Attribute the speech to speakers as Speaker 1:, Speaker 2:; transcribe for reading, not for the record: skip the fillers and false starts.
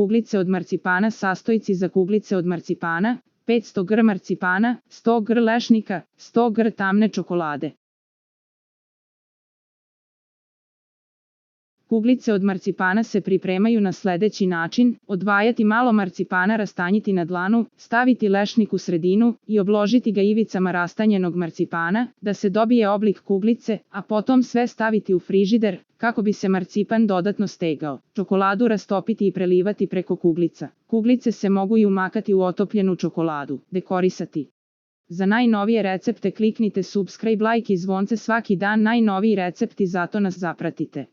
Speaker 1: kuglice od marcipana, sastojci za kuglice od marcipana, 500 gr marcipana, 100 gr lešnika, 100 gr tamne čokolade. Kuglice od marcipana se pripremaju na sledeći način: odvajati malo marcipana, rastanjiti na dlanu, staviti lešnik u sredinu i obložiti ga ivicama rastanjenog marcipana, da se dobije oblik kuglice, a potom sve staviti u frižider, kako bi se marcipan dodatno stegao. Čokoladu rastopiti i prelivati preko kuglica. Kuglice se mogu i umakati u otopljenu čokoladu. Dekorisati. Za najnovije recepte kliknite subscribe, like i zvonce svaki dan. Najnoviji recepti, zato nas zapratite.